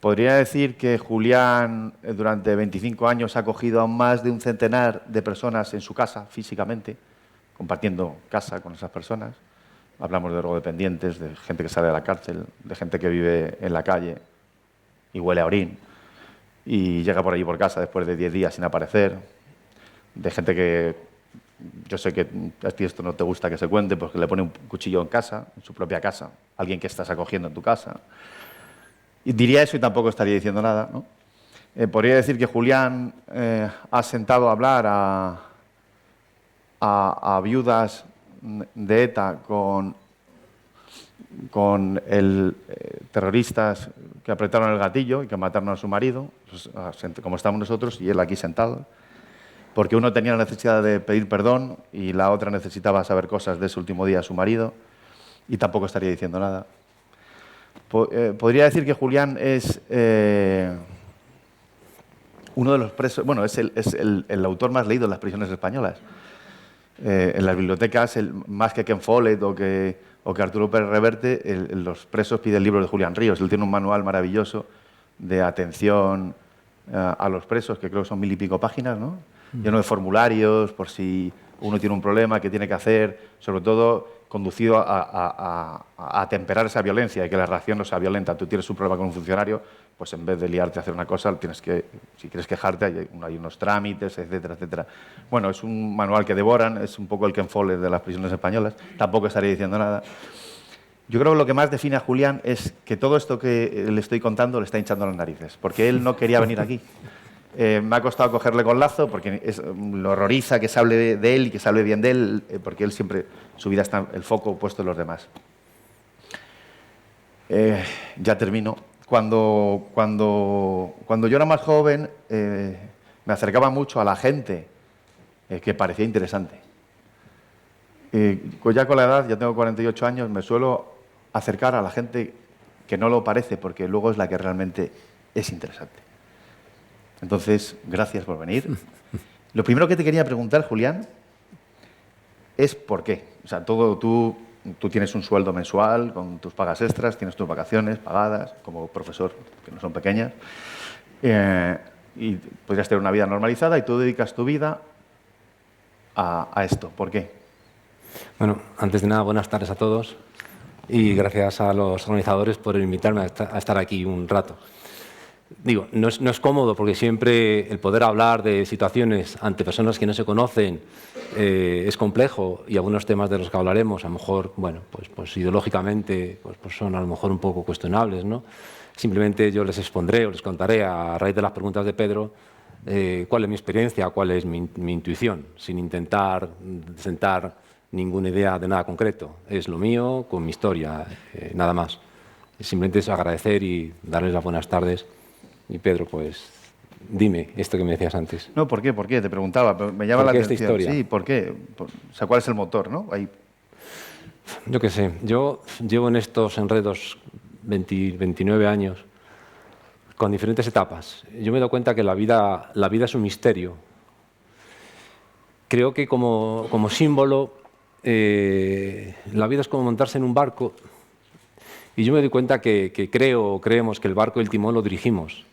Podría decir que Julián durante 25 años ha acogido a más de un centenar de personas en su casa, físicamente, compartiendo casa con esas personas. Hablamos de drogodependientes, de gente que sale de la cárcel, de gente que vive en la calle y huele a orín y llega por allí por casa después de 10 días sin aparecer, de gente que, yo sé que a ti esto no te gusta que se cuente, pues que le pone un cuchillo en casa, en su propia casa, alguien que estás acogiendo en tu casa. Y diría eso y tampoco estaría diciendo nada, ¿no? Podría decir que Julián ha sentado a hablar a viudas de ETA con terroristas que apretaron el gatillo y que mataron a su marido, pues, como estamos nosotros, y él aquí sentado, porque uno tenía la necesidad de pedir perdón y la otra necesitaba saber cosas de ese último día a su marido, y tampoco estaría diciendo nada. Podría decir que Julián es uno de los presos, bueno, es el autor más leído en las prisiones españolas. En las bibliotecas, más que Ken Follett o que Arturo Pérez Reverte, los presos piden el libro de Julián Ríos. Él tiene un manual maravilloso de atención a los presos, que creo que son 1000 y pico páginas, ¿no? Lleno de formularios, por si uno tiene un problema, qué tiene que hacer, sobre todo conducido a atemperar esa violencia y que la reacción no sea violenta. Tú tienes un problema con un funcionario, pues en vez de liarte a hacer una cosa, tienes que, si quieres quejarte, hay unos trámites, etcétera, etcétera. Bueno, es un manual que devoran, es un poco el Ken Follett de las prisiones españolas, tampoco estaría diciendo nada. Yo creo que lo que más define a Julián es que todo esto que le estoy contando le está hinchando las narices, porque él no quería venir aquí. Me ha costado cogerle con lazo porque lo horroriza que se hable de él y que se hable bien de él, porque él siempre, su vida está el foco puesto en los demás. Ya termino. Cuando yo era más joven, me acercaba mucho a la gente que parecía interesante. Ya con la edad, ya tengo 48 años, me suelo acercar a la gente que no lo parece, porque luego es la que realmente es interesante. Entonces, gracias por venir. Lo primero que te quería preguntar, Julián, es por qué. O sea, tú tienes un sueldo mensual con tus pagas extras, tienes tus vacaciones pagadas como profesor, que no son pequeñas, y podrías tener una vida normalizada y tú dedicas tu vida a esto. ¿Por qué? Bueno, antes de nada, buenas tardes a todos y gracias a los organizadores por invitarme a estar aquí un rato. Digo, no es cómodo porque siempre el poder hablar de situaciones ante personas que no se conocen es complejo y algunos temas de los que hablaremos a lo mejor, bueno, pues ideológicamente pues son a lo mejor un poco cuestionables, ¿no? Simplemente yo les expondré o les contaré a raíz de las preguntas de Pedro cuál es mi experiencia, cuál es mi intuición, sin intentar sentar ninguna idea de nada concreto. Es lo mío con mi historia, nada más. Simplemente es agradecer y darles las buenas tardes. Y Pedro, pues, dime esto que me decías antes. No, ¿por qué? ¿Por qué? Te preguntaba, me llama la atención. Esta historia? Sí, ¿por qué? O sea, ¿cuál es el motor, no? Yo qué sé. Yo llevo en estos enredos 29 años con diferentes etapas. Yo me he dado cuenta que la vida es un misterio. Creo que como símbolo, la vida es como montarse en un barco y yo me doy cuenta que creemos que el barco y el timón lo dirigimos.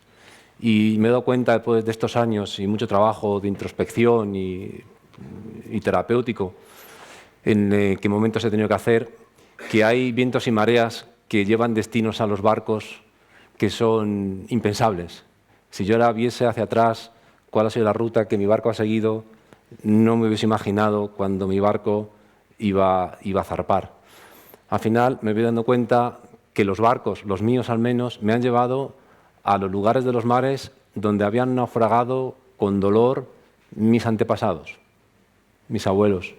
Y me he dado cuenta después de estos años y mucho trabajo de introspección y terapéutico en qué momentos he tenido que hacer, que hay vientos y mareas que llevan destinos a los barcos que son impensables. Si yo ahora viese hacia atrás cuál ha sido la ruta que mi barco ha seguido, no me hubiese imaginado cuando mi barco iba a zarpar. Al final me voy dando cuenta que los barcos, los míos al menos, me han llevado a los lugares de los mares donde habían naufragado con dolor mis antepasados, mis abuelos,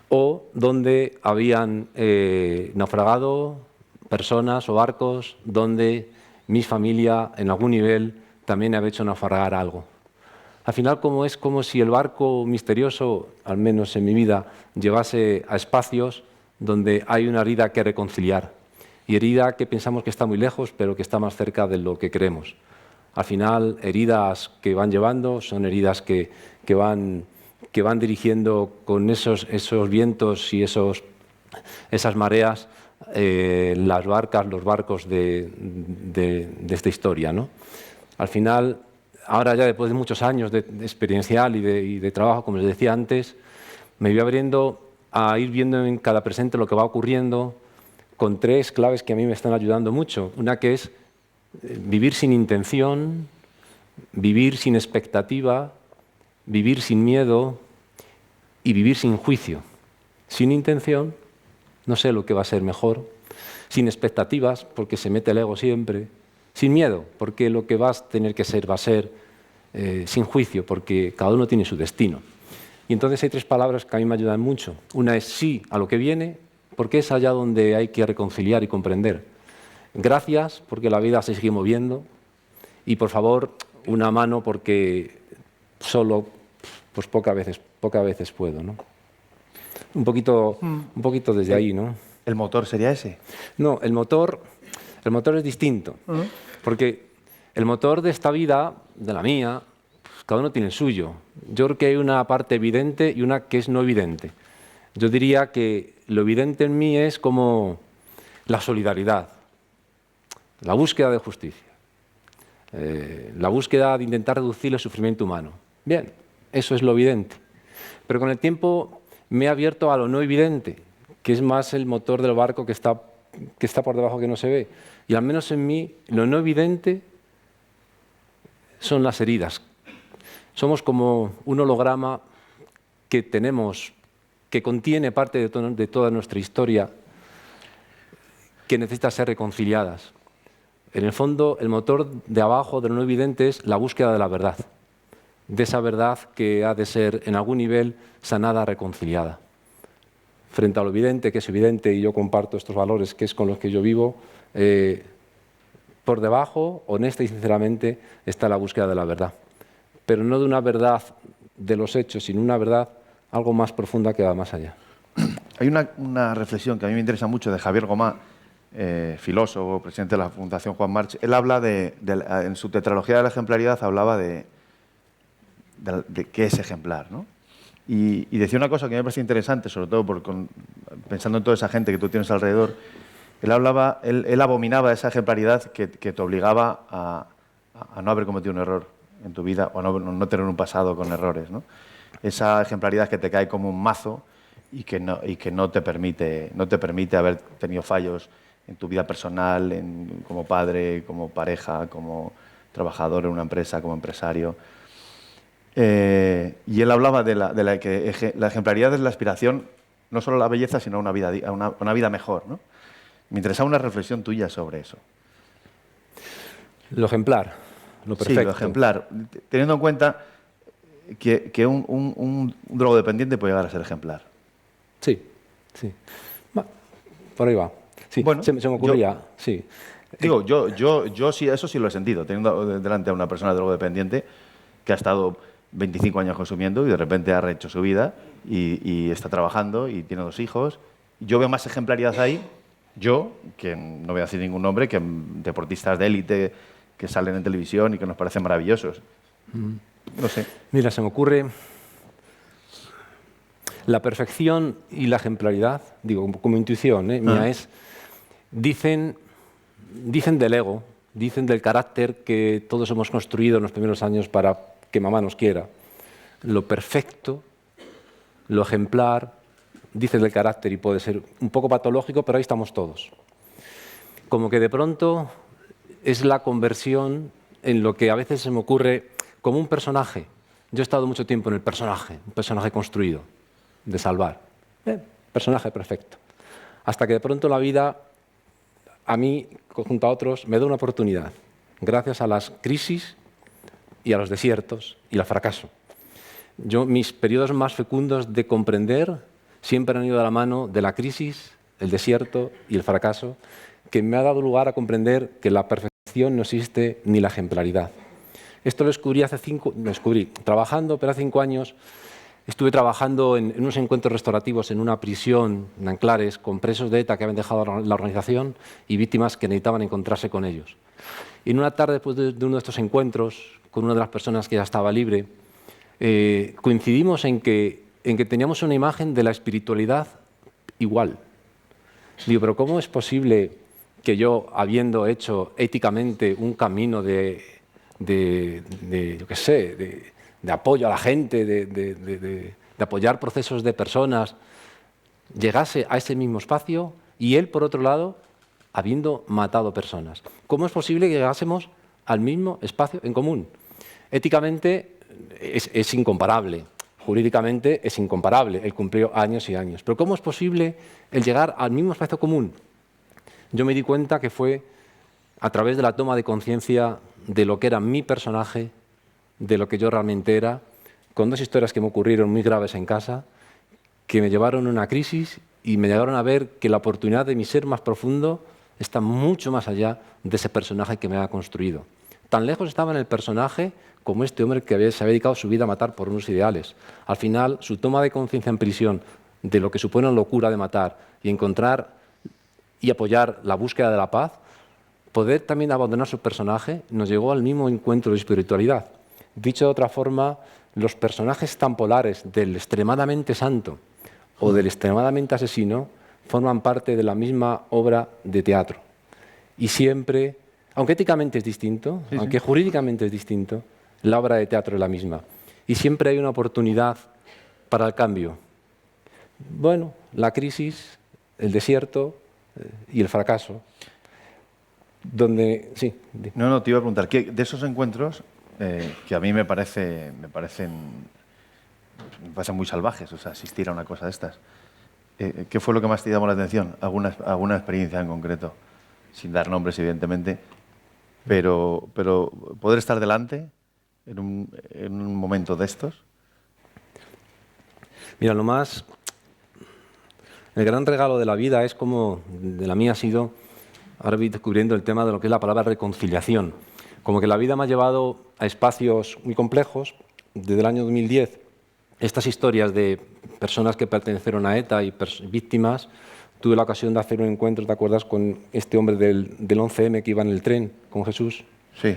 o donde habían naufragado personas o barcos donde mi familia en algún nivel también había hecho naufragar algo. Al final, es como si el barco misterioso, al menos en mi vida, llevase a espacios donde hay una herida que reconciliar. Y herida que pensamos que está muy lejos, pero que está más cerca de lo que creemos. Al final, heridas que van llevando son heridas que van dirigiendo con esos vientos y esas mareas las barcas, los barcos de esta historia, ¿no? Al final, ahora ya después de muchos años de experiencial y de trabajo, como les decía antes, me voy abriendo a ir viendo en cada presente lo que va ocurriendo con tres claves que a mí me están ayudando mucho. Una que es vivir sin intención, vivir sin expectativa, vivir sin miedo y vivir sin juicio. Sin intención, no sé lo que va a ser mejor. Sin expectativas, porque se mete el ego siempre. Sin miedo, porque lo que vas a tener que ser va a ser. Sin juicio, porque cada uno tiene su destino. Y entonces hay tres palabras que a mí me ayudan mucho. Una es sí a lo que viene, porque es allá donde hay que reconciliar y comprender. Gracias, porque la vida se sigue moviendo. Y por favor, una mano, porque solo pues pocas veces puedo, ¿no? Un poquito desde ahí, ¿no? ¿El motor sería ese? No, el motor es distinto. Porque el motor de esta vida, de la mía, pues cada uno tiene el suyo. Yo creo que hay una parte evidente y una que es no evidente. Yo diría que lo evidente en mí es como la solidaridad, la búsqueda de justicia, la búsqueda de intentar reducir el sufrimiento humano. Bien, eso es lo evidente. Pero con el tiempo me he abierto a lo no evidente, que es más el motor del barco que está por debajo, que no se ve. Y al menos en mí, lo no evidente son las heridas. Somos como un holograma que tenemos, que contiene parte de toda nuestra historia, que necesita ser reconciliadas. En el fondo, el motor de abajo de lo no evidente es la búsqueda de la verdad, de esa verdad que ha de ser en algún nivel sanada, reconciliada. Frente a lo evidente, que es evidente, y yo comparto estos valores, que es con los que yo vivo, por debajo, honesta y sinceramente, está la búsqueda de la verdad. Pero no de una verdad de los hechos, sino una verdad algo más profunda que va más allá. Hay una reflexión que a mí me interesa mucho de Javier Gomá, filósofo, presidente de la Fundación Juan March. Él habla en su tetralogía de la ejemplaridad, hablaba de qué es ejemplar, ¿no? Y decía una cosa que me parece interesante, sobre todo pensando en toda esa gente que tú tienes alrededor. Él abominaba esa ejemplaridad que te obligaba a no haber cometido un error en tu vida o no tener un pasado con errores, ¿no? Esa ejemplaridad que te cae como un mazo y que no te permite haber tenido fallos en tu vida personal, como padre, como pareja, como trabajador en una empresa, como empresario. Y él hablaba de que la ejemplaridad es la aspiración no solo a la belleza, sino a una vida mejor, ¿no? Me interesaba una reflexión tuya sobre eso. Lo ejemplar, lo perfecto. Sí, lo ejemplar. Teniendo en cuenta que un drogodependiente puede llegar a ser ejemplar. Sí, sí. Por ahí va. Sí, bueno, se me ocurría, sí. Digo, yo sí, eso sí lo he sentido, teniendo delante a una persona drogodependiente que ha estado 25 años consumiendo y de repente ha rehecho su vida y está trabajando y tiene 2 hijos. Yo veo más ejemplaridad ahí, que no voy a decir ningún nombre, que deportistas de élite que salen en televisión y que nos parecen maravillosos. No sé. Mira, se me ocurre la perfección y la ejemplaridad, digo, como intuición, mía es, dicen del ego, dicen del carácter que todos hemos construido en los primeros años para que mamá nos quiera. Lo perfecto, lo ejemplar, dice del carácter y puede ser un poco patológico, pero ahí estamos todos. Como que de pronto es la conversión en lo que a veces se me ocurre como un personaje. Yo he estado mucho tiempo en el personaje, un personaje construido, de salvar. Personaje perfecto. Hasta que de pronto la vida, a mí, junto a otros, me da una oportunidad, gracias a las crisis y a los desiertos y al fracaso. Mis periodos más fecundos de comprender siempre han ido de la mano de la crisis, el desierto y el fracaso, que me ha dado lugar a comprender que la perfección no existe ni la ejemplaridad. Esto lo descubrí trabajando, pero hace 5 años estuve trabajando en unos encuentros restaurativos en una prisión en Anclares con presos de ETA que habían dejado la organización y víctimas que necesitaban encontrarse con ellos. Y en una tarde, después de uno de estos encuentros, con una de las personas que ya estaba libre, coincidimos en que teníamos una imagen de la espiritualidad igual. Digo, pero ¿cómo es posible que yo, habiendo hecho éticamente un camino yo qué sé, de apoyo a la gente, de apoyar procesos de personas, llegase a ese mismo espacio y él, por otro lado, habiendo matado personas? ¿Cómo es posible que llegásemos al mismo espacio en común? Éticamente es incomparable, jurídicamente es incomparable, él cumplió años y años. Pero ¿cómo es posible el llegar al mismo espacio común? Yo me di cuenta que fue a través de la toma de conciencia de lo que era mi personaje, de lo que yo realmente era, con dos historias que me ocurrieron muy graves en casa, que me llevaron a una crisis y me llevaron a ver que la oportunidad de mi ser más profundo está mucho más allá de ese personaje que me había construido. Tan lejos estaba en el personaje como este hombre que se había dedicado su vida a matar por unos ideales. Al final, su toma de conciencia en prisión de lo que supone la locura de matar y encontrar y apoyar la búsqueda de la paz, poder también abandonar su personaje, nos llevó al mismo encuentro de espiritualidad. Dicho de otra forma, los personajes tan polares del extremadamente santo o del extremadamente asesino forman parte de la misma obra de teatro. Y siempre, aunque éticamente es distinto, aunque jurídicamente es distinto, la obra de teatro es la misma. Y siempre hay una oportunidad para el cambio. Bueno, la crisis, el desierto y el fracaso. Donde, sí. No, te iba a preguntar, de esos encuentros, que a mí me parecen muy salvajes, o sea, asistir a una cosa de estas, ¿qué fue lo que más te llamó la atención? ¿Alguna experiencia en concreto? Sin dar nombres, evidentemente, pero poder estar delante en un momento de estos. Mira, el gran regalo de la vida es como, de la mía ha sido, ahora voy descubriendo el tema de lo que es la palabra reconciliación. Como que la vida me ha llevado a espacios muy complejos. Desde el año 2010, estas historias de personas que pertenecieron a ETA y víctimas, tuve la ocasión de hacer un encuentro, ¿te acuerdas?, con este hombre del 11M que iba en el tren con Jesús. Sí.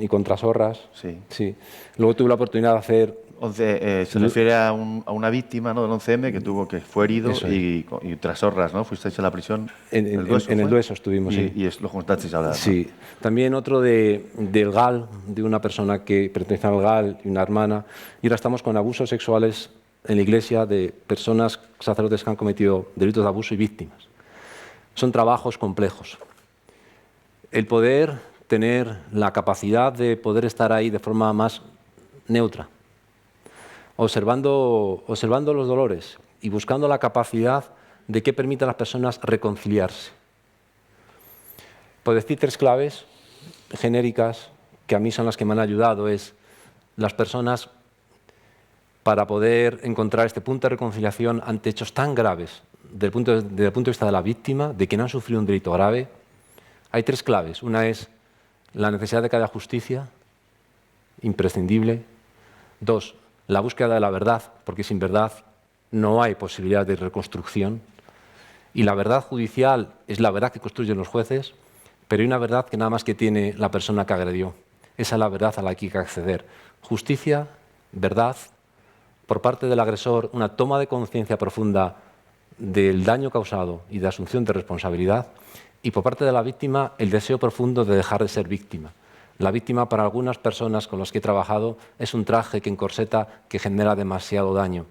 Y con Trasorras. Sí. Luego tuve la oportunidad de hacer... se refiere a una víctima, ¿no?, del 11M que fue herido y Trasorras, ¿no? Fuisteis a la prisión. En el Dueso estuvimos, sí. Y lo juntasteis a hablar. Sí. ¿No? También otro del GAL, de una persona que pertenece al GAL y una hermana. Y ahora estamos con abusos sexuales en la iglesia de personas, sacerdotes que han cometido delitos de abuso y víctimas. Son trabajos complejos. El poder tener la capacidad de poder estar ahí de forma más neutra, observando los dolores y buscando la capacidad de que permita a las personas reconciliarse. Por decir tres claves genéricas que a mí son las que me han ayudado, es las personas, para poder encontrar este punto de reconciliación ante hechos tan graves desde el punto de vista de la víctima, de quien ha sufrido un delito grave, hay tres claves. Una es la necesidad de que haya justicia, imprescindible. Dos, la búsqueda de la verdad, porque sin verdad no hay posibilidad de reconstrucción. Y la verdad judicial es la verdad que construyen los jueces, pero hay una verdad que nada más que tiene la persona que agredió. Esa es la verdad a la que hay que acceder. Justicia, verdad, por parte del agresor, una toma de conciencia profunda del daño causado y de asunción de responsabilidad, y por parte de la víctima, el deseo profundo de dejar de ser víctima. La víctima, para algunas personas con las que he trabajado, es un traje que encorseta, que genera demasiado daño.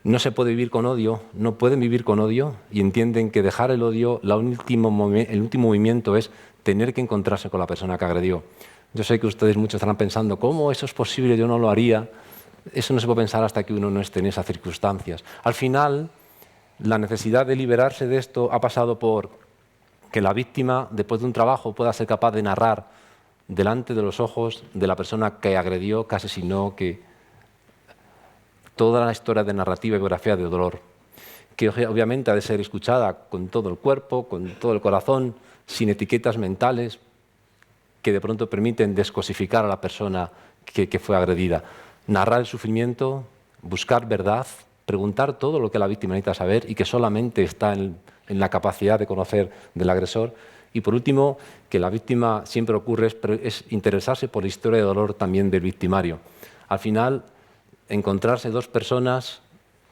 No se puede vivir con odio, no pueden vivir con odio, y entienden que dejar el odio, el último movimiento es tener que encontrarse con la persona que agredió. Yo sé que ustedes muchos estarán pensando, ¿cómo eso es posible? Yo no lo haría. Eso no se puede pensar hasta que uno no esté en esas circunstancias. Al final, la necesidad de liberarse de esto ha pasado por que la víctima, después de un trabajo, pueda ser capaz de narrar delante de los ojos de la persona que agredió, que asesinó, que toda la historia de narrativa y biografía de dolor, que obviamente ha de ser escuchada con todo el cuerpo, con todo el corazón, sin etiquetas mentales que de pronto permiten descosificar a la persona que fue agredida. Narrar el sufrimiento, buscar verdad, preguntar todo lo que la víctima necesita saber y que solamente está en la capacidad de conocer del agresor. Y por último, que la víctima siempre ocurre, es interesarse por la historia de dolor también del victimario. Al final, encontrarse dos personas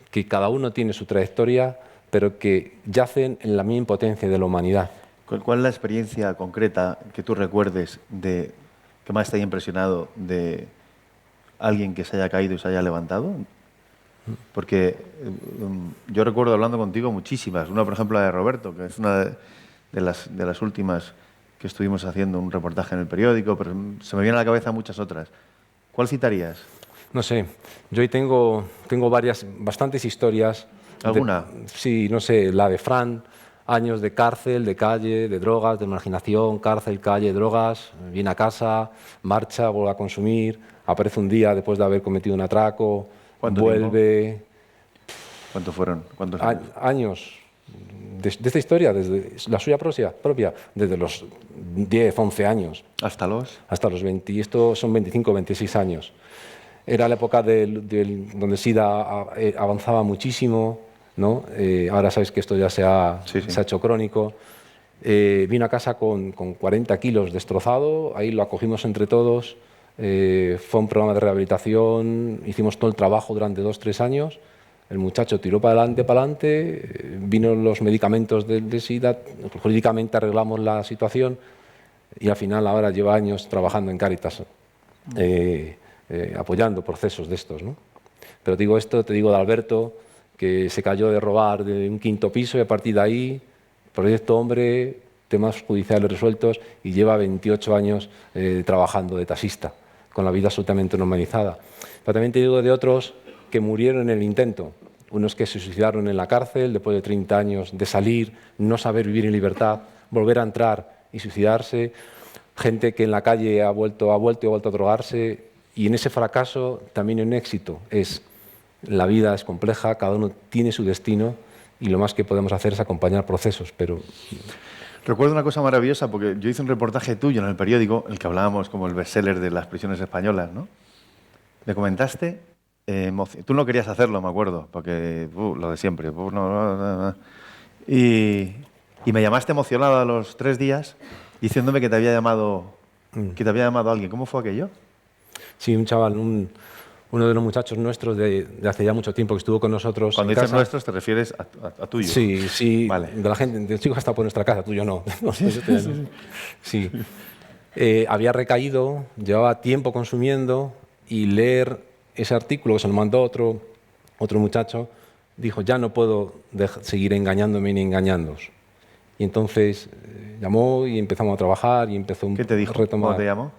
que cada uno tiene su trayectoria, pero que yacen en la misma impotencia de la humanidad. ¿Cuál es la experiencia concreta que tú recuerdes que más te haya impresionado de alguien que se haya caído y se haya levantado? Porque yo recuerdo hablando contigo muchísimas. Una, por ejemplo, la de Roberto, que es una de las últimas que estuvimos haciendo un reportaje en el periódico, pero se me vienen a la cabeza muchas otras. ¿Cuál citarías? No sé, yo ahí tengo bastantes historias. ¿Alguna? Sí, no sé, la de Fran, años de cárcel, de calle, de drogas, de marginación, cárcel, calle, drogas, viene a casa, marcha, vuelve a consumir, aparece un día después de haber cometido un atraco, ¿Cuánto vuelve... ¿Cuántos fueron? ¿Cuántos años? Años de esta historia, desde la suya propia, desde los 10, 11 años. ¿Hasta los? Hasta los 20, y esto son 25, 26 años. Era la época donde SIDA avanzaba muchísimo, ¿no? Ahora sabes que esto ya se ha hecho crónico. Vino a casa con 40 kilos destrozado, ahí lo acogimos entre todos. Fue un programa de rehabilitación, hicimos todo el trabajo durante 2-3 años. El muchacho tiró para adelante, vino los medicamentos de SIDA, jurídicamente arreglamos la situación y al final ahora lleva años trabajando en Cáritas, apoyando procesos de estos, ¿no? Pero te digo de Alberto, que se cayó de robar de un 5º piso y a partir de ahí, proyecto hombre, temas judiciales resueltos y lleva 28 años trabajando de taxista, con la vida absolutamente normalizada. Pero también te digo de otros que murieron en el intento, unos que se suicidaron en la cárcel después de 30 años de salir, no saber vivir en libertad, volver a entrar y suicidarse, gente que en la calle ha vuelto a drogarse, y en ese fracaso también hay un éxito. La vida es compleja, cada uno tiene su destino y lo más que podemos hacer es acompañar procesos, pero... Recuerdo una cosa maravillosa, porque yo hice un reportaje tuyo en el periódico, en el que hablábamos como el bestseller de las prisiones españolas, ¿no? Me comentaste, tú no querías hacerlo, me acuerdo, porque lo de siempre, y me llamaste emocionado a los 3 días diciéndome que te había llamado alguien. ¿Cómo fue aquello? Sí, un chaval, uno de los muchachos nuestros de hace ya mucho tiempo que estuvo con nosotros. Cuando dices nuestros, ¿te refieres a tuyo? Sí, vale. De la gente, de los chicos que está por nuestra casa, tuyo no. Sí. Había recaído, llevaba tiempo consumiendo y leer ese artículo que se lo mandó otro muchacho, dijo, ya no puedo seguir engañándome ni engañándoos. Y entonces llamó y empezamos a trabajar y empezó ¿Qué te dijo? retomar. ¿Cómo te llamó?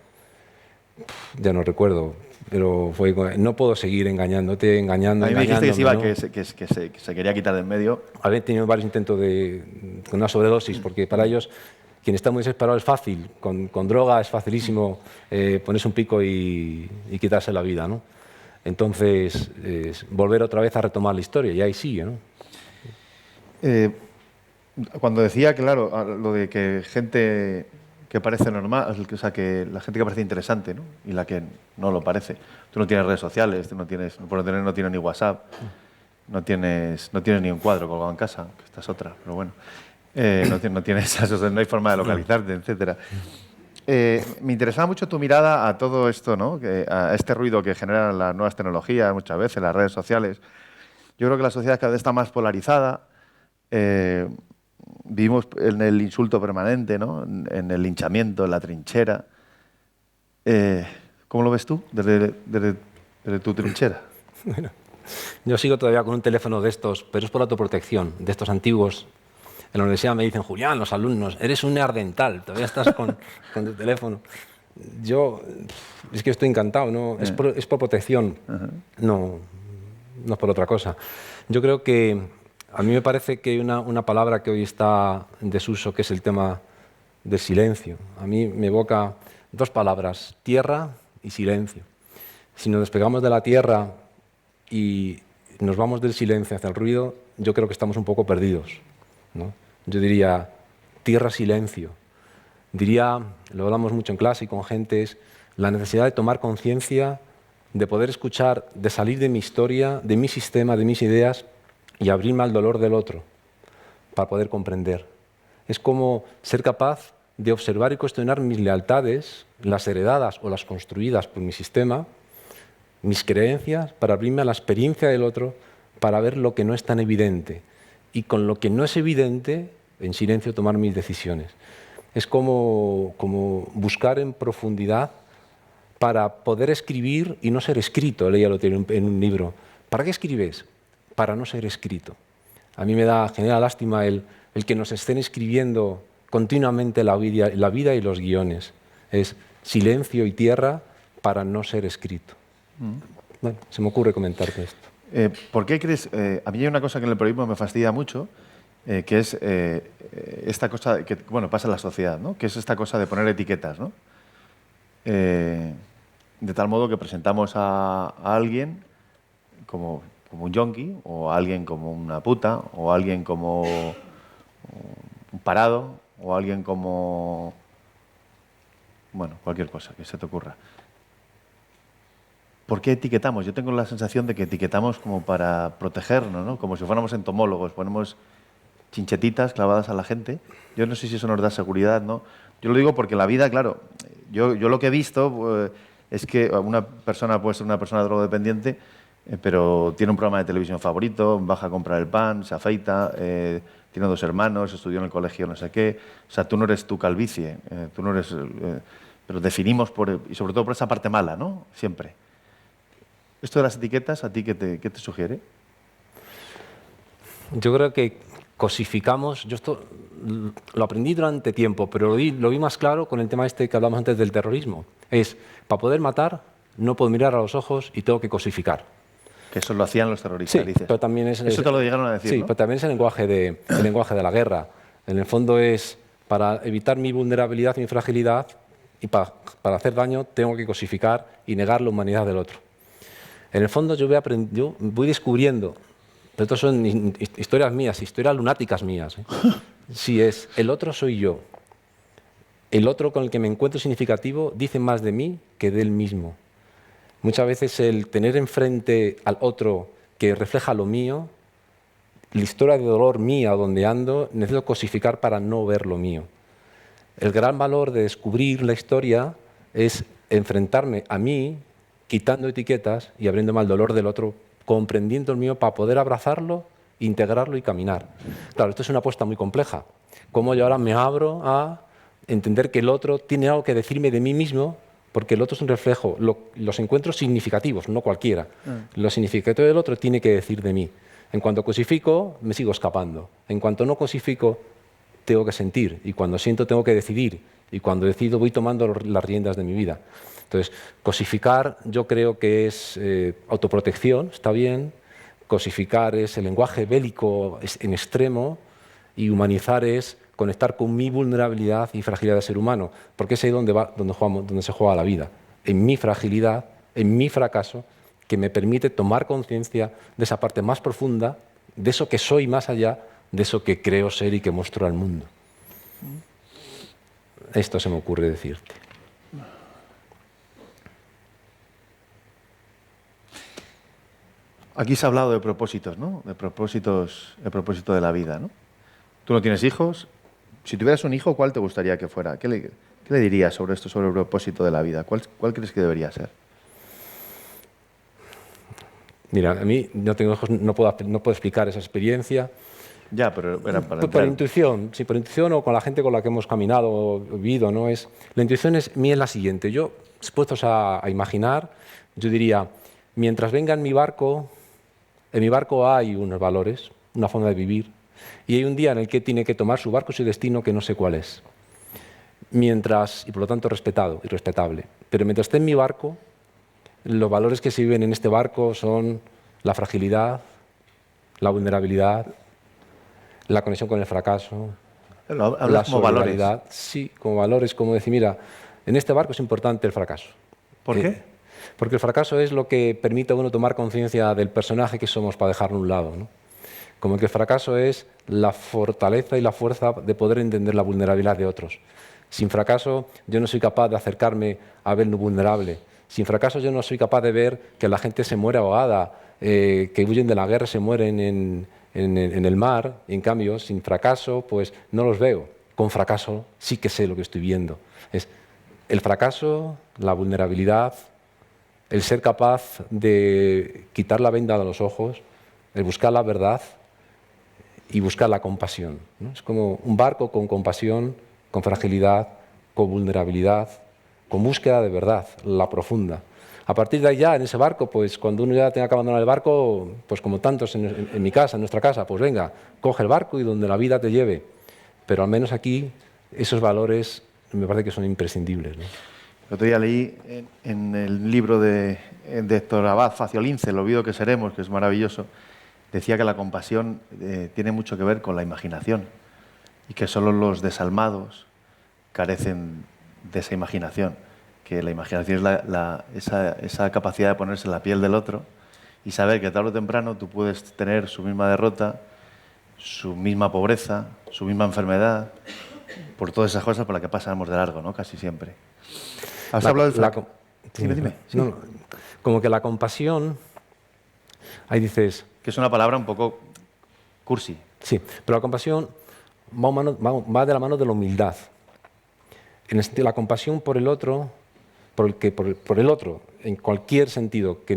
Ya no recuerdo, pero fue, no puedo seguir engañándote, A mí me dijiste que, ¿no? que se quería quitar de en medio. Había tenido varios intentos con una sobredosis, porque para ellos, quien está muy desesperado es fácil, con droga es facilísimo ponerse un pico y quitarse la vida, ¿no? Entonces, volver otra vez a retomar la historia, y ahí sigue, ¿no? Cuando decía, claro, lo de que gente que parece normal, o sea, que la gente que parece interesante, ¿no? Y la que no lo parece. Tú no tienes redes sociales, tú no tienes, por no tener, no tienes ni WhatsApp, no tienes ni un cuadro colgado en casa, que esta es otra, pero bueno. No tienes, no hay forma de localizarte, etcétera. Me interesaba mucho tu mirada a todo esto, ¿no? A este ruido que generan las nuevas tecnologías, muchas veces, las redes sociales. Yo creo que la sociedad cada vez está más polarizada. Vivimos en el insulto permanente, ¿no? En el linchamiento, en la trinchera. ¿Cómo lo ves tú desde tu trinchera? Bueno, yo sigo todavía con un teléfono de estos, pero es por autoprotección, de estos antiguos. En la universidad me dicen, Julián, los alumnos, eres un neandertal, todavía estás con tu teléfono. Yo, es que estoy encantado, ¿no? Es por protección, no es por otra cosa. Yo creo que a mí me parece que hay una palabra que hoy está en desuso, que es el tema del silencio. A mí me evoca 2 palabras, tierra y silencio. Si nos despegamos de la tierra y nos vamos del silencio hacia el ruido, yo creo que estamos un poco perdidos, ¿no? Yo diría tierra, silencio. Diría, lo hablamos mucho en clase y con gentes, la necesidad de tomar conciencia, de poder escuchar, de salir de mi historia, de mi sistema, de mis ideas y abrirme al dolor del otro para poder comprender. Es como ser capaz de observar y cuestionar mis lealtades, las heredadas o las construidas por mi sistema, mis creencias, para abrirme a la experiencia del otro, para ver lo que no es tan evidente. y con lo que no es evidente, en silencio tomar mis decisiones. Es como buscar en profundidad para poder escribir y no ser escrito, leía en un libro. ¿Para qué escribes? Para no ser escrito. A mí genera lástima el que nos estén escribiendo continuamente la vida y los guiones. Es silencio y tierra para no ser escrito. Bueno, se me ocurre comentarte esto. ¿Por qué crees? A mí hay una cosa que en el periodismo me fastidia mucho, que es esta cosa que pasa en la sociedad, ¿no? Que es esta cosa de poner etiquetas, ¿no? De tal modo que presentamos a alguien como un yonki, o a alguien como una puta, o a alguien como un parado, o a alguien como... bueno, cualquier cosa que se te ocurra. ¿Por qué etiquetamos? Yo tengo la sensación de que etiquetamos como para protegernos, ¿no? Como si fuéramos entomólogos, ponemos chinchetitas clavadas a la gente. Yo no sé si eso nos da seguridad, ¿no? Yo lo digo porque la vida, claro, yo lo que he visto es que una persona puede ser una persona drogodependiente, pero tiene un programa de televisión favorito, baja a comprar el pan, se afeita, tiene 2 hermanos, estudió en el colegio no sé qué. O sea, tú no eres tu calvicie, tú no eres... pero definimos, y sobre todo por esa parte mala, ¿no? Siempre. ¿Esto de las etiquetas, a ti qué te sugiere? Yo creo que cosificamos, yo esto lo aprendí durante tiempo, pero lo vi más claro con el tema este que hablamos antes del terrorismo. Es, para poder matar, no puedo mirar a los ojos y tengo que cosificar. Que eso lo hacían los terroristas, sí, dices. Pero también es... Eso te lo llegaron a decir, sí, ¿no? pero también es el lenguaje de la guerra. En el fondo es, para evitar mi vulnerabilidad, mi fragilidad, y para hacer daño, tengo que cosificar y negar la humanidad del otro. En el fondo yo voy descubriendo, pero esto son historias mías, historias lunáticas mías, si es el otro soy yo, el otro con el que me encuentro significativo dice más de mí que de él mismo. Muchas veces el tener enfrente al otro que refleja lo mío, la historia de dolor mía donde ando, necesito cosificar para no ver lo mío. El gran valor de descubrir la historia es enfrentarme a mí, quitando etiquetas y abriéndome al dolor del otro, comprendiendo el mío para poder abrazarlo, integrarlo y caminar. Claro, esto es una apuesta muy compleja. Cómo yo ahora me abro a entender que el otro tiene algo que decirme de mí mismo, porque el otro es un reflejo. Los encuentros significativos, no cualquiera. Lo significativo del otro tiene que decir de mí. En cuanto cosifico, me sigo escapando. En cuanto no cosifico, tengo que sentir. Y cuando siento, tengo que decidir. Y cuando decido, voy tomando las riendas de mi vida. Entonces, cosificar yo creo que es autoprotección, está bien. Cosificar es el lenguaje bélico en extremo. Y humanizar es conectar con mi vulnerabilidad y fragilidad de ser humano. Porque es ahí donde se juega la vida. En mi fragilidad, en mi fracaso, que me permite tomar conciencia de esa parte más profunda, de eso que soy más allá, de eso que creo ser y que muestro al mundo. Esto se me ocurre decirte. Aquí se ha hablado de propósitos, ¿no? De propósito de la vida, ¿no? Tú no tienes hijos. Si tuvieras un hijo, ¿cuál te gustaría que fuera? ¿Qué le dirías sobre esto, sobre el propósito de la vida? ¿Cuál crees que debería ser? Mira, a mí no tengo hijos, no puedo explicar esa experiencia. Ya, pero era para... Por intuición, sí, por intuición o con la gente con la que hemos caminado o vivido, ¿no? La intuición mía es la siguiente. Yo, dispuestos a imaginar, yo diría, mientras venga en mi barco hay unos valores, una forma de vivir, y hay un día en el que tiene que tomar su barco y su destino que no sé cuál es. Y por lo tanto respetado y respetable. Pero mientras esté en mi barco, los valores que se viven en este barco son la fragilidad, la vulnerabilidad, la conexión con el fracaso, la solidaridad. Sí, como valores, como decir, mira, en este barco es importante el fracaso. ¿Por qué? Porque el fracaso es lo que permite a uno tomar conciencia del personaje que somos para dejarlo a un lado, ¿no? Como que el fracaso es la fortaleza y la fuerza de poder entender la vulnerabilidad de otros. Sin fracaso yo no soy capaz de acercarme a ver lo vulnerable. Sin fracaso yo no soy capaz de ver que la gente se muere ahogada, que huyen de la guerra, se mueren en el mar. Y en cambio, sin fracaso, pues no los veo. Con fracaso sí que sé lo que estoy viendo. Es el fracaso, la vulnerabilidad, el ser capaz de quitar la venda de los ojos, el buscar la verdad y buscar la compasión, ¿no? Es como un barco con compasión, con fragilidad, con vulnerabilidad, con búsqueda de verdad, la profunda. A partir de ahí ya, en ese barco, pues cuando uno ya tenga que abandonar el barco, pues como tantos en mi casa, en nuestra casa, pues venga, coge el barco y donde la vida te lleve. Pero al menos aquí esos valores me parece que son imprescindibles, ¿no? El otro día leí en el libro de Héctor Abad, Faciolince, El olvido que seremos, que es maravilloso, decía que la compasión tiene mucho que ver con la imaginación y que solo los desalmados carecen de esa imaginación, que la imaginación es esa capacidad de ponerse en la piel del otro y saber que tarde o temprano tú puedes tener su misma derrota, su misma pobreza, su misma enfermedad, por todas esas cosas por las que pasamos de largo, ¿no? Casi siempre. ¿Has hablado del Dime. Sí. No, como que la compasión, ahí dices... Que es una palabra un poco cursi. Sí, pero la compasión va de la mano de la humildad. En el sentido, la compasión por el otro, por el otro, en cualquier sentido que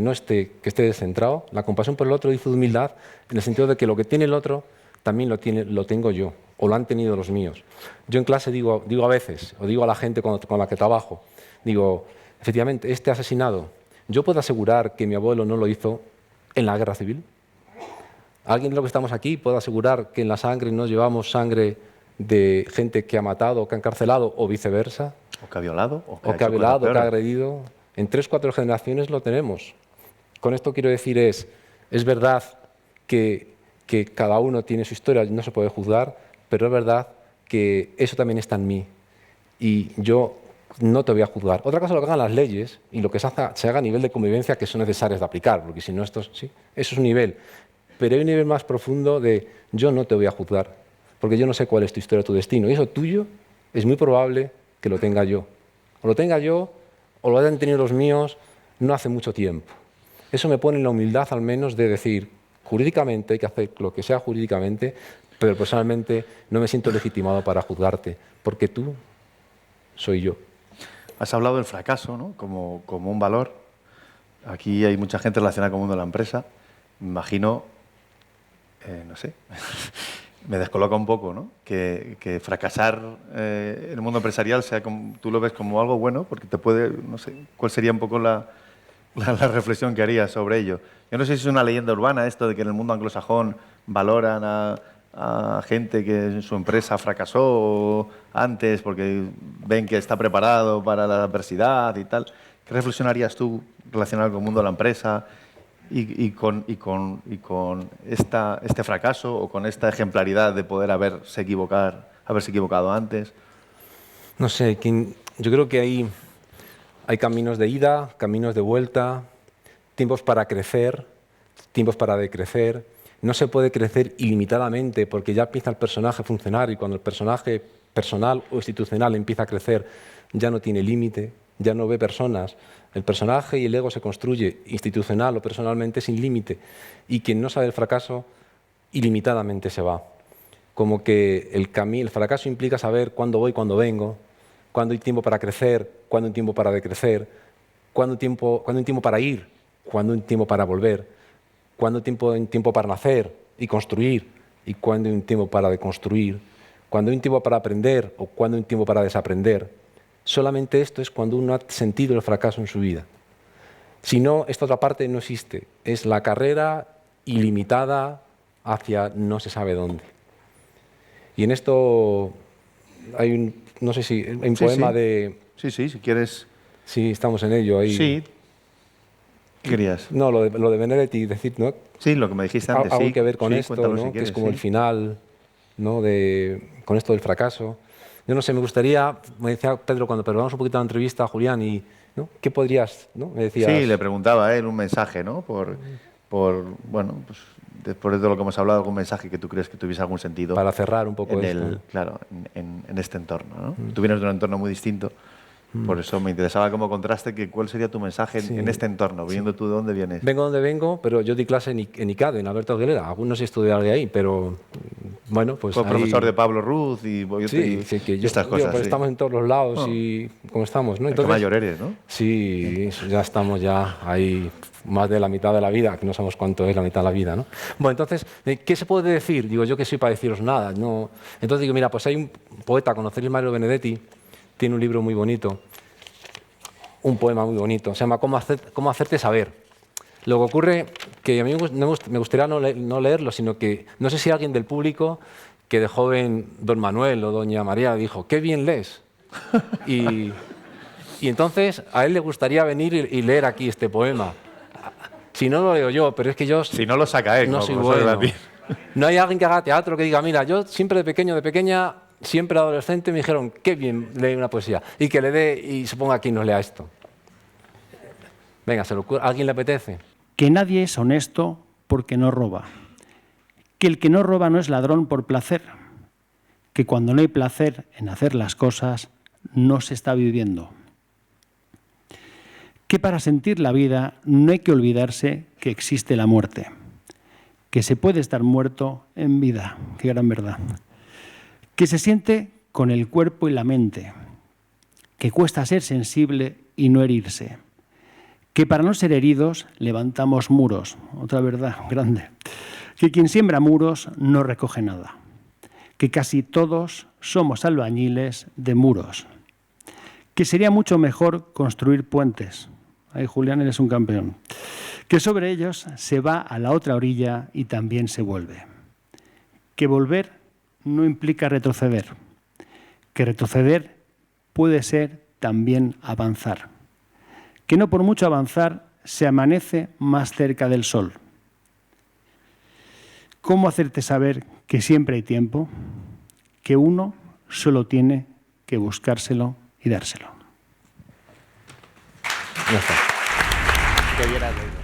esté descentrado, la compasión por el otro dice de humildad en el sentido de que lo que tiene el otro también lo tengo yo, o lo han tenido los míos. Yo en clase digo a veces, o digo a la gente con la que trabajo, digo, efectivamente, este asesinado, yo puedo asegurar que mi abuelo no lo hizo en la guerra civil. ¿Alguien de los que estamos aquí puede asegurar que en la sangre no llevamos sangre de gente que ha matado, o que ha encarcelado, o viceversa? O que ha violado, o que ha agredido. En 3 o 4 generaciones lo tenemos. Con esto quiero decir es verdad que cada uno tiene su historia, no se puede juzgar, pero es verdad que eso también está en mí. Y yo no te voy a juzgar. Otra cosa es lo que hagan las leyes y lo que se haga a nivel de convivencia que son necesarias de aplicar, porque si no, eso es un nivel. Pero hay un nivel más profundo de yo no te voy a juzgar, porque yo no sé cuál es tu historia, tu destino. Y eso tuyo es muy probable que lo tenga yo. O lo tenga yo, o lo hayan tenido los míos no hace mucho tiempo. Eso me pone en la humildad al menos de decir, jurídicamente hay que hacer lo que sea jurídicamente, pero personalmente no me siento legitimado para juzgarte, porque tú soy yo. Has hablado del fracaso, ¿no? como un valor. Aquí hay mucha gente relacionada con el mundo de la empresa. Me imagino, no sé, me descoloca un poco, ¿no? Que fracasar en el mundo empresarial tú lo ves como algo bueno, porque te puede, no sé, ¿cuál sería un poco la reflexión que harías sobre ello? Yo no sé si es una leyenda urbana esto de que en el mundo anglosajón valoran a gente que en su empresa fracasó antes porque ven que está preparado para la adversidad y tal. ¿Qué reflexión harías tú relacionado con el mundo de la empresa y con este fracaso o con esta ejemplaridad de poder haberse equivocado antes? No sé, yo creo que hay caminos de ida, caminos de vuelta, tiempos para crecer, tiempos para decrecer. No se puede crecer ilimitadamente porque ya empieza el personaje a funcionar y cuando el personaje personal o institucional empieza a crecer ya no tiene límite, ya no ve personas. El personaje y el ego se construye institucional o personalmente sin límite y quien no sabe el fracaso ilimitadamente se va. Como que el fracaso implica saber cuándo voy, cuándo vengo, cuándo hay tiempo para crecer, cuándo hay tiempo para decrecer, cuándo hay tiempo para ir, cuándo hay tiempo para volver, cuándo hay tiempo para nacer y construir y cuándo hay un tiempo para deconstruir, cuándo hay un tiempo para aprender o cuándo hay un tiempo para desaprender. Solamente esto es cuando uno ha sentido el fracaso en su vida. Si no, esta otra parte no existe. Es la carrera ilimitada hacia no se sabe dónde. Y en esto hay no sé si hay un poema de... Sí, si quieres... Sí, estamos en ello. Ahí. Sí. ¿Qué querías? No, lo de Benedetti, decir, ¿no? Sí, lo que me dijiste antes. Algo que ver con esto, ¿no? Si quieres, que es como el final, ¿no? Con esto del fracaso. Yo no sé, me gustaría, me decía Pedro cuando preparamos un poquito la entrevista a Julián, ¿no? ¿Qué podrías, ¿no? Me decías... Sí, le preguntaba a él un mensaje, ¿no? Bueno, pues después de todo lo que hemos hablado, algún mensaje que tú crees que tuviese algún sentido. Para cerrar un poco esto. Claro, en este entorno, ¿no? Tú vienes de un entorno muy distinto, por eso me interesaba como contraste cuál sería tu mensaje en este entorno, viniendo tú de dónde vienes. Vengo de donde vengo, pero yo di clase en ICADE, en Alberto Aguilera. Algunos estudiaron de ahí, pero bueno, pues fue profesor de Pablo Ruz y estas cosas. Pues estamos en todos los lados y como estamos, ¿no? Entonces, qué mayor eres, ¿no? Sí, ya estamos ahí más de la mitad de la vida, que no sabemos cuánto es la mitad de la vida, ¿no? Bueno, entonces, ¿qué se puede decir? Digo, yo que soy para deciros nada, no. Entonces digo, mira, pues hay un poeta, ¿conocéis Mario Benedetti? Tiene un libro muy bonito, un poema muy bonito, se llama ¿Cómo hacerte saber? Lo que ocurre que a mí me gustaría no leerlo, sino que no sé si alguien del público que de joven don Manuel o doña María dijo, qué bien lees. Y entonces a él le gustaría venir y leer aquí este poema. Si no lo leo yo, pero es que yo... Si no lo saca él, no como soy profesor de bueno. latín. No hay alguien que haga teatro que diga, mira, yo siempre de pequeño, de pequeña, siempre adolescente, me dijeron, qué bien leer una poesía. Y que le dé y se ponga aquí y nos lea esto. Venga, ¿a alguien le apetece? Que nadie es honesto porque no roba. Que el que no roba no es ladrón por placer. Que cuando no hay placer en hacer las cosas, no se está viviendo. Que para sentir la vida no hay que olvidarse que existe la muerte. Que se puede estar muerto en vida. Qué gran verdad. Que se siente con el cuerpo y la mente. Que cuesta ser sensible y no herirse. Que para no ser heridos levantamos muros. Otra verdad grande. Que quien siembra muros no recoge nada. Que casi todos somos albañiles de muros. Que sería mucho mejor construir puentes. Ay, Julián, eres un campeón. Que sobre ellos se va a la otra orilla y también se vuelve. Que volver no implica retroceder. Que retroceder puede ser también avanzar. Que no por mucho avanzar se amanece más cerca del sol. ¿Cómo hacerte saber que siempre hay tiempo? Que uno solo tiene que buscárselo y dárselo. Ya está. Que bien has leído.